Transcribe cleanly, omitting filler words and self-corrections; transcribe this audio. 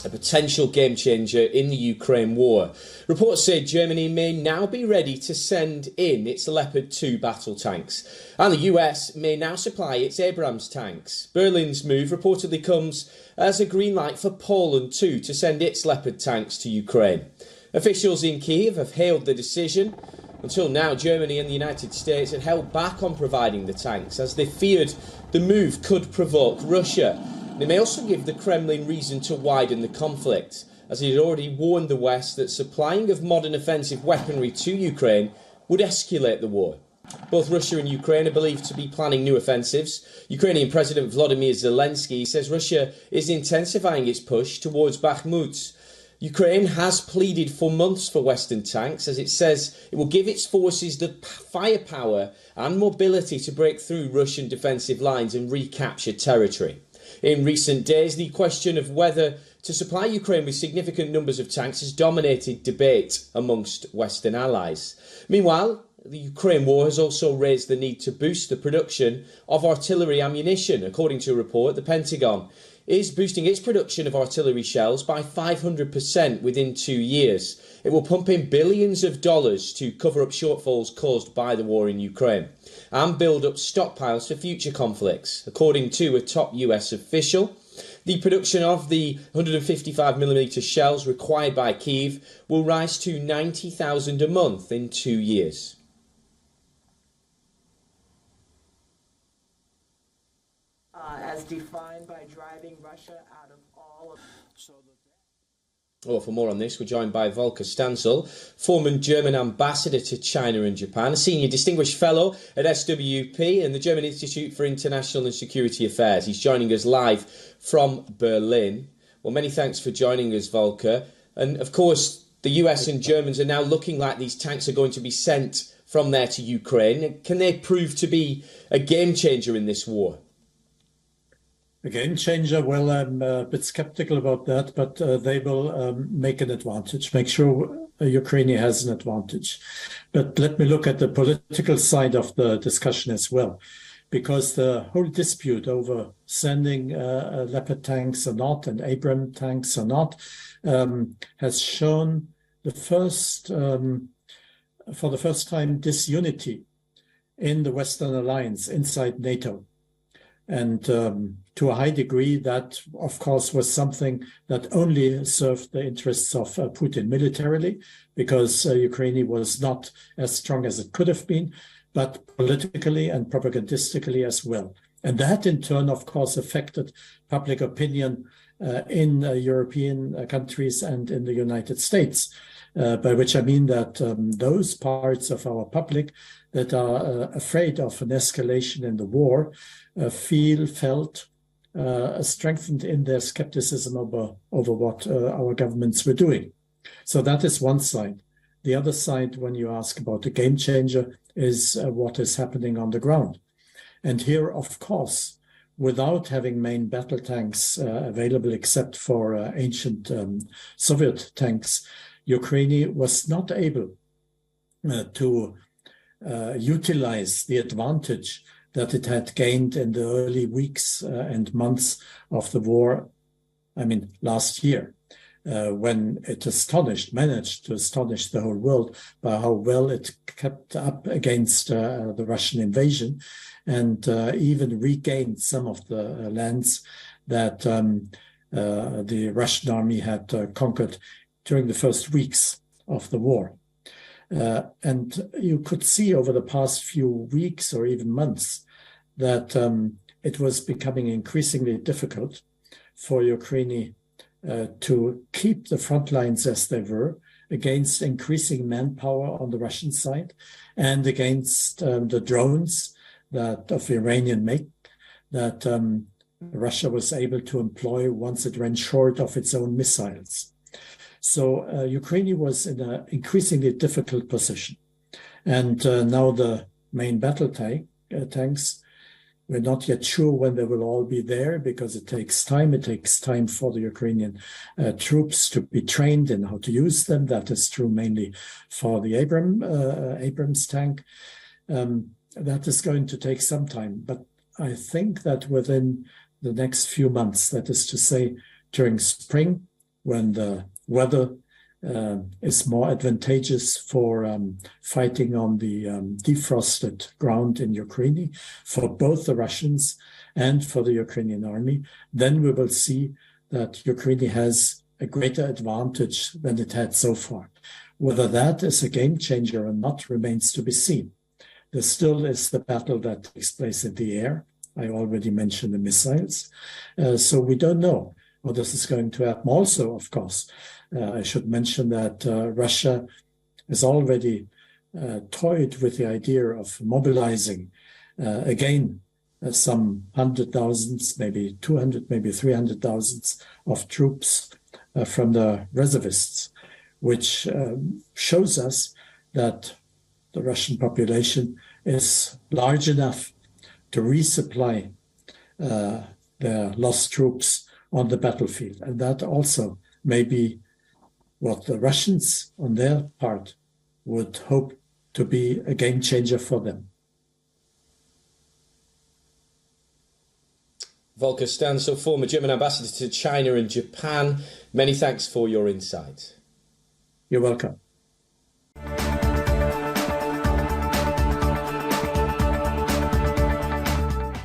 a potential game changer in the Ukraine war. Reports say Germany may now be ready to send in its Leopard 2 battle tanks, and the US may now supply its Abrams tanks. Berlin's move reportedly comes as a green light for Poland too to send its Leopard tanks to Ukraine. Officials in Kyiv have hailed the decision. Until now, Germany and the United States had held back on providing the tanks as they feared the move could provoke Russia. It may also give the Kremlin reason to widen the conflict, as it had already warned the West that supplying of modern offensive weaponry to Ukraine would escalate the war. Both Russia and Ukraine are believed to be planning new offensives. Ukrainian President Volodymyr Zelensky says Russia is intensifying its push towards Bakhmut. Ukraine has pleaded for months for Western tanks, as it says it will give its forces the firepower and mobility to break through Russian defensive lines and recapture territory. In recent days, the question of whether to supply Ukraine with significant numbers of tanks has dominated debate amongst Western allies. Meanwhile, the Ukraine war has also raised the need to boost the production of artillery ammunition. According to a report, the Pentagon is boosting its production of artillery shells by 500% within 2 years. It will pump in billions of dollars to cover up shortfalls caused by the war in Ukraine and build up stockpiles for future conflicts. According to a top US official, the production of the 155mm shells required by Kyiv will rise to 90,000 a month in 2 years. As defined by driving Russia out of all of... For more on this, we're joined by Volker Stancl, former German ambassador to China and Japan, a senior distinguished fellow at SWP and the German Institute for International and Security Affairs. He's joining us live from Berlin. Well, many thanks for joining us, Volker. And of course, the US and Germans are now looking like these tanks are going to be sent from there to Ukraine. Can they prove to be a game changer in this war? A game changer, well, I'm a bit skeptical about that, but they will make an advantage, make sure Ukraine has an advantage. But let me look at the political side of the discussion as well, because the whole dispute over sending Leopard tanks or not and Abram tanks or not has shown for the first time disunity in the Western alliance inside NATO. And to a high degree, that, of course, was something that only served the interests of Putin militarily, because Ukraine was not as strong as it could have been, but politically and propagandistically as well. And that, in turn, of course, affected public opinion in European countries and in the United States, by which I mean that those parts of our public that are afraid of an escalation in the war felt strengthened in their skepticism over what our governments were doing. So that is one side. The other side, when you ask about a game changer, is what is happening on the ground. And here, of course, without having main battle tanks available except for ancient Soviet tanks, Ukraine was not able to utilize the advantage that it had gained in the early weeks and months of the war, last year, when it managed to astonish the whole world by how well it kept up against the Russian invasion, and even regained some of the lands that the Russian army had conquered during the first weeks of the war. And you could see over the past few weeks or even months that it was becoming increasingly difficult for Ukraine to keep the front lines as they were against increasing manpower on the Russian side and against the drones that of Iranian make that Russia was able to employ once it ran short of its own missiles. So Ukraine was in an increasingly difficult position. And now the main battle tanks, we're not yet sure when they will all be there, because it takes time. It takes time for the Ukrainian troops to be trained in how to use them. That is true mainly for the Abrams tank. That is going to take some time. But I think that within the next few months, that is to say during spring, when the weather is more advantageous for fighting on the defrosted ground in Ukraine for both the Russians and for the Ukrainian army, then we will see that Ukraine has a greater advantage than it had so far. Whether that is a game changer or not remains to be seen. There still is the battle that takes place in the air. I already mentioned the missiles. So we don't know what this is going to happen. Also, of course, I should mention that Russia has already toyed with the idea of mobilizing again some 100,000, maybe 200, maybe 300,000 of troops from the reservists, which shows us that the Russian population is large enough to resupply their lost troops on the battlefield. And that also may be what the Russians, on their part, would hope to be a game changer for them. Volker Stansel, former German ambassador to China and Japan, many thanks for your insight. You're welcome.